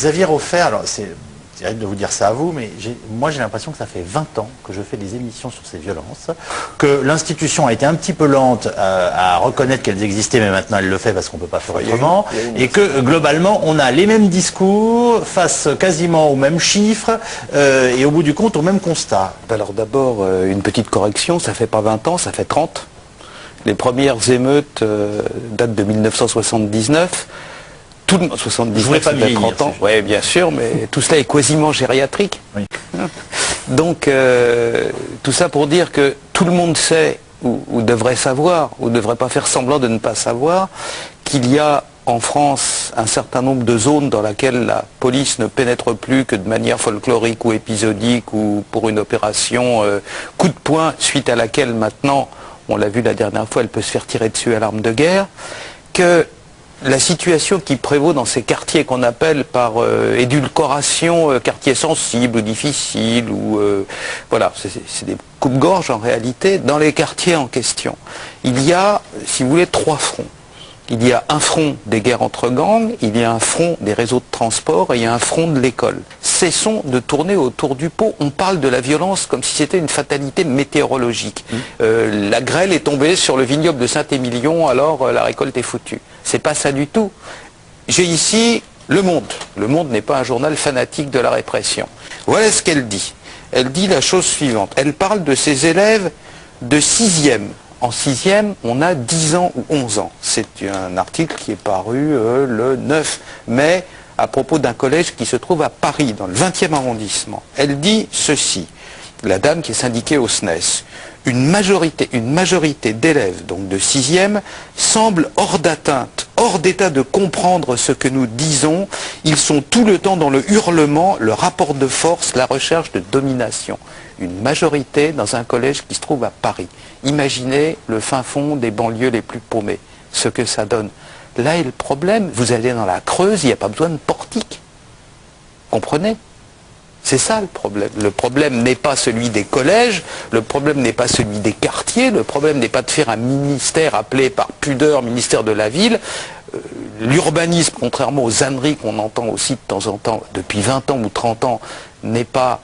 Xavier Offert, alors c'est terrible de vous dire ça à vous, mais moi j'ai l'impression que ça fait 20 ans que je fais des émissions sur ces violences, que l'institution a été un petit peu lente à reconnaître qu'elles existaient, mais maintenant elle le fait parce qu'on ne peut pas faire autrement, et que globalement on a les mêmes discours, face quasiment aux mêmes chiffres, et au bout du compte au même constat. Alors d'abord, une petite correction, ça fait pas 20 ans, ça fait 30. Les premières émeutes datent de 1979. Tout le monde, 79, ça fait 30 ans. Oui, bien sûr, mais tout cela est quasiment gériatrique. Oui. Donc, tout ça pour dire que tout le monde sait, ou devrait savoir, ou ne devrait pas faire semblant de ne pas savoir, qu'il y a en France un certain nombre de zones dans lesquelles la police ne pénètre plus que de manière folklorique ou épisodique, ou pour une opération coup de poing, suite à laquelle maintenant, on l'a vu la dernière fois, elle peut se faire tirer dessus à l'arme de guerre, que la situation qui prévaut dans ces quartiers qu'on appelle par édulcoration quartiers sensibles ou difficiles, ou voilà, c'est des coupe-gorge en réalité, dans les quartiers en question. Il y a, si vous voulez, 3 fronts. Il y a un front des guerres entre gangs, il y a un front des réseaux de transport et il y a un front de l'école. Cessons de tourner autour du pot. On parle de la violence comme si c'était une fatalité météorologique. La grêle est tombée sur le vignoble de Saint-Émilion, alors la récolte est foutue. C'est pas ça du tout. J'ai ici Le Monde. Le Monde n'est pas un journal fanatique de la répression. Voilà ce qu'elle dit. Elle dit la chose suivante. Elle parle de ses élèves de 6e. En 6e, on a 10 ans ou 11 ans. C'est un article qui est paru le 9 mai à propos d'un collège qui se trouve à Paris, dans le 20e arrondissement. Elle dit ceci, la dame qui est syndiquée au SNES. Une majorité d'élèves, donc de 6e, semble hors d'atteinte, hors d'état de comprendre ce que nous disons. Ils sont tout le temps dans le hurlement, le rapport de force, la recherche de domination. Une majorité dans un collège qui se trouve à Paris. Imaginez le fin fond des banlieues les plus paumées, ce que ça donne. Là est le problème, vous allez dans la Creuse, il n'y a pas besoin de portique. Comprenez ? C'est ça le problème. Le problème n'est pas celui des collèges, le problème n'est pas celui des quartiers, le problème n'est pas de faire un ministère appelé par pudeur ministère de la ville. L'urbanisme, contrairement aux âneries qu'on entend aussi de temps en temps, depuis 20 ans ou 30 ans, n'est pas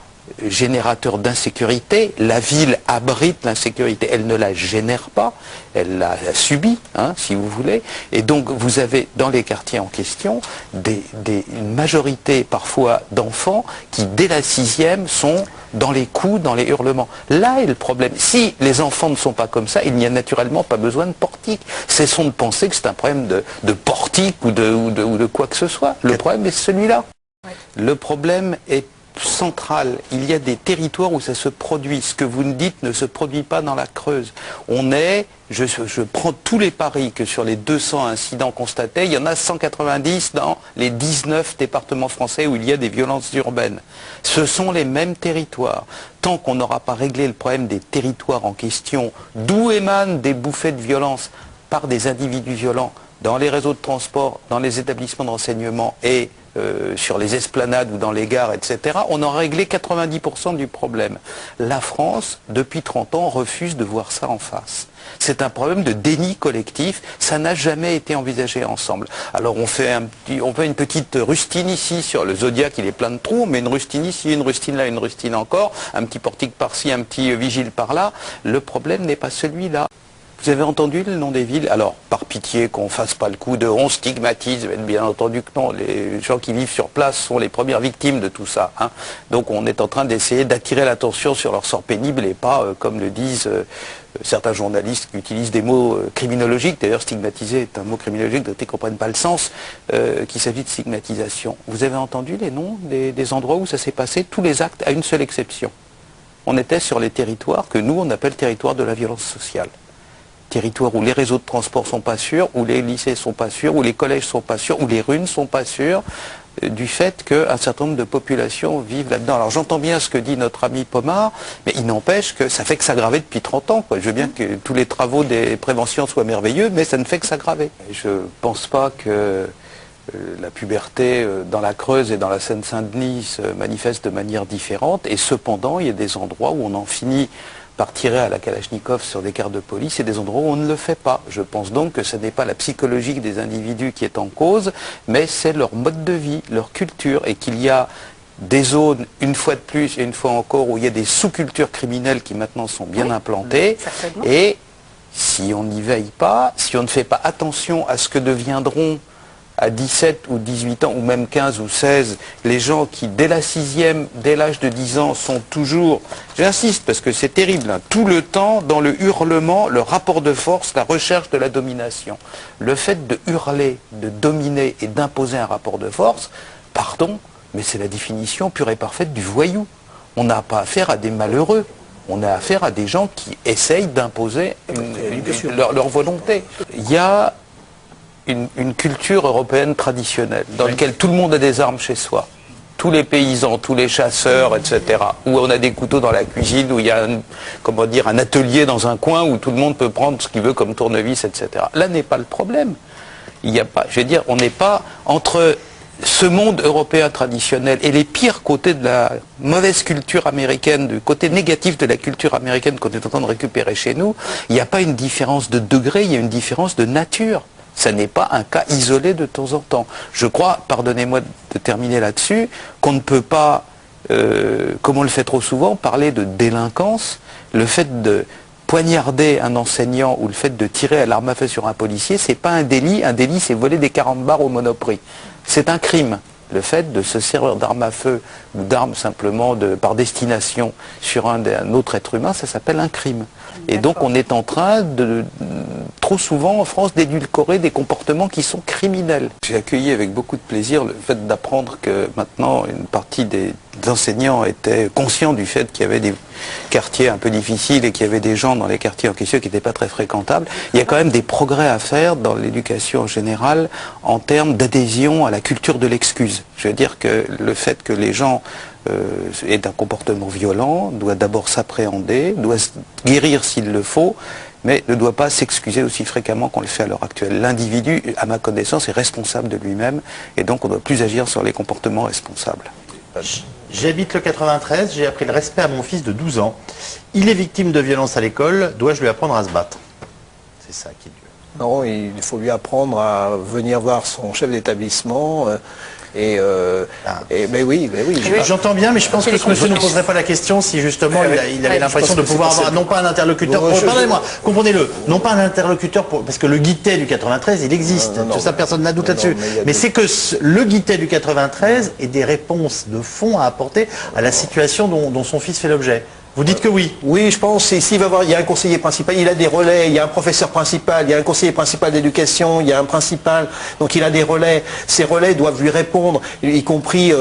générateur d'insécurité. La ville abrite l'insécurité, elle ne la génère pas, elle la subit, hein, si vous voulez. Et donc vous avez dans les quartiers en question une majorité parfois d'enfants qui dès la 6e sont dans les coups, dans les hurlements. Là est le problème. Si les enfants ne sont pas comme ça, il n'y a naturellement pas besoin de portique. Cessons de penser que c'est un problème de portique ou de quoi que ce soit. Le problème est celui-là. Le problème est central. Il y a des territoires où ça se produit. Ce que vous nous dites ne se produit pas dans la Creuse. On est, je prends tous les paris que sur les 200 incidents constatés, il y en a 190 dans les 19 départements français où il y a des violences urbaines. Ce sont les mêmes territoires. Tant qu'on n'aura pas réglé le problème des territoires en question, d'où émanent des bouffées de violence par des individus violents, dans les réseaux de transport, dans les établissements d'enseignement et sur les esplanades ou dans les gares, etc., on aura réglé 90% du problème. La France, depuis 30 ans, refuse de voir ça en face. C'est un problème de déni collectif, ça n'a jamais été envisagé ensemble. Alors on fait une petite rustine ici sur le Zodiac, il est plein de trous, on met une rustine ici, une rustine là, une rustine encore, un petit portique par-ci, un petit vigile par-là. Le problème n'est pas celui-là. Vous avez entendu le nom des villes? Alors, par pitié qu'on ne fasse pas le coup de on stigmatise, bien entendu que non, les gens qui vivent sur place sont les premières victimes de tout ça. Hein. Donc on est en train d'essayer d'attirer l'attention sur leur sort pénible et pas, comme le disent certains journalistes qui utilisent des mots criminologiques, d'ailleurs stigmatiser est un mot criminologique dont ils ne comprennent pas le sens, qu'il s'agit de stigmatisation. Vous avez entendu les noms des endroits où ça s'est passé, tous les actes à une seule exception. On était sur les territoires que nous on appelle territoires de la violence sociale. Territoires où les réseaux de transport sont pas sûrs, où les lycées sont pas sûrs, où les collèges sont pas sûrs, où les rues ne sont pas sûres, du fait qu'un certain nombre de populations vivent là-dedans. Alors j'entends bien ce que dit notre ami Pomard, mais il n'empêche que ça fait que s'aggraver depuis 30 ans. Quoi. Je veux bien que tous les travaux des préventions soient merveilleux, mais ça ne fait que s'aggraver. Je ne pense pas que la puberté dans la Creuse et dans la Seine-Saint-Denis se manifeste de manière différente, et cependant il y a des endroits où on en finit par tirer à la Kalachnikov sur des cars de police et des endroits où on ne le fait pas. Je pense donc que ce n'est pas la psychologie des individus qui est en cause, mais c'est leur mode de vie, leur culture, et qu'il y a des zones, une fois de plus et une fois encore, où il y a des sous-cultures criminelles qui maintenant sont bien implantées, et si on n'y veille pas, si on ne fait pas attention à ce que deviendront à 17 ou 18 ans, ou même 15 ou 16, les gens qui, dès la 6e, dès l'âge de 10 ans, sont toujours, j'insiste parce que c'est terrible, hein, tout le temps dans le hurlement, le rapport de force, la recherche de la domination. Le fait de hurler, de dominer et d'imposer un rapport de force, pardon, mais c'est la définition pure et parfaite du voyou. On n'a pas affaire à des malheureux. On a affaire à des gens qui essayent d'imposer leur volonté. Il y a une culture européenne traditionnelle, dans laquelle tout le monde a des armes chez soi. Tous les paysans, tous les chasseurs, etc. Où on a des couteaux dans la cuisine, où il y a un atelier dans un coin, où tout le monde peut prendre ce qu'il veut comme tournevis, etc. Là n'est pas le problème. Il n'y a pas, je veux dire, on n'est pas entre ce monde européen traditionnel et les pires côtés de la mauvaise culture américaine, du côté négatif de la culture américaine qu'on est en train de récupérer chez nous. Il n'y a pas une différence de degré, il y a une différence de nature. Ça n'est pas un cas isolé de temps en temps. Je crois, pardonnez-moi de terminer là-dessus, qu'on ne peut pas, comme on le fait trop souvent, parler de délinquance. Le fait de poignarder un enseignant ou le fait de tirer à l'arme à feu sur un policier, c'est pas un délit. Un délit, c'est voler des 40 bars au Monoprix. C'est un crime. Le fait de se servir d'armes à feu ou d'armes simplement par destination sur un autre être humain, ça s'appelle un crime. Et donc on est en train de, trop souvent en France, d'édulcorer des comportements qui sont criminels. J'ai accueilli avec beaucoup de plaisir le fait d'apprendre que maintenant une partie des enseignants étaient conscients du fait qu'il y avait des quartiers un peu difficiles et qu'il y avait des gens dans les quartiers en question qui n'étaient pas très fréquentables. Il y a quand même des progrès à faire dans l'éducation en général en termes d'adhésion à la culture de l'excuse. Je veux dire que le fait que les gens aient un comportement violent doit d'abord s'appréhender, doit se guérir s'il le faut, mais ne doit pas s'excuser aussi fréquemment qu'on le fait à l'heure actuelle. L'individu, à ma connaissance, est responsable de lui-même et donc on ne doit plus agir sur les comportements responsables. J'habite le 93, j'ai appris le respect à mon fils de 12 ans. Il est victime de violences à l'école, dois-je lui apprendre à se battre? C'est ça qui est dur. Non, il faut lui apprendre à venir voir son chef d'établissement. Mais oui. J'entends bien, mais je pense que ce monsieur ne poserait pas la question si justement il avait l'impression de pouvoir avoir non pas un interlocuteur, pardonnez-moi, comprenez-le, non pas un interlocuteur parce que le guittet du 93 il existe, ça personne n'a doute là-dessus, mais c'est que le guittet du 93 ait des réponses de fond à apporter à la situation dont son fils fait l'objet. Vous dites que oui? Oui, je pense. S'il va voir, il y a un conseiller principal, il a des relais, il y a un professeur principal, il y a un conseiller principal d'éducation, il y a un principal, donc il a des relais. Ces relais doivent lui répondre, y compris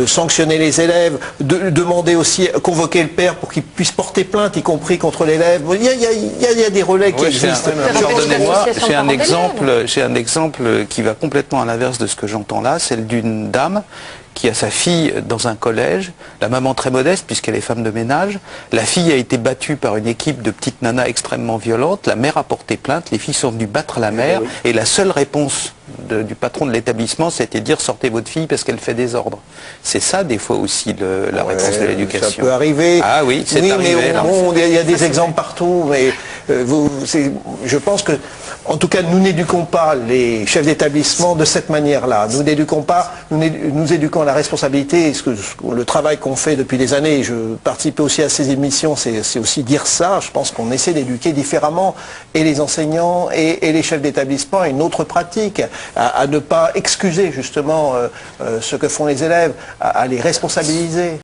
sanctionner les élèves, demander aussi, convoquer le père pour qu'il puisse porter plainte, y compris contre l'élève. Il y a des relais qui existent. Pardonnez-moi, j'ai un exemple qui va complètement à l'inverse de ce que j'entends là, celle d'une dame qui a sa fille dans un collège, la maman très modeste puisqu'elle est femme de ménage, la fille a été battue par une équipe de petites nanas extrêmement violentes, la mère a porté plainte, les filles sont venues battre la mère et la seule réponse du patron de l'établissement c'était de dire sortez votre fille parce qu'elle fait des ordres. C'est ça des fois aussi la réponse de l'éducation. Ça peut arriver. Ah oui, c'est arrivé. Mais bon, il y a des exemples partout, mais je pense que en tout cas, nous n'éduquons pas les chefs d'établissement de cette manière-là. Nous n'éduquons pas, nous éduquons à la responsabilité. Le travail qu'on fait depuis des années, je participe aussi à ces émissions, c'est aussi dire ça. Je pense qu'on essaie d'éduquer différemment et les enseignants et les chefs d'établissement à une autre pratique, à ne pas excuser justement ce que font les élèves, à les responsabiliser.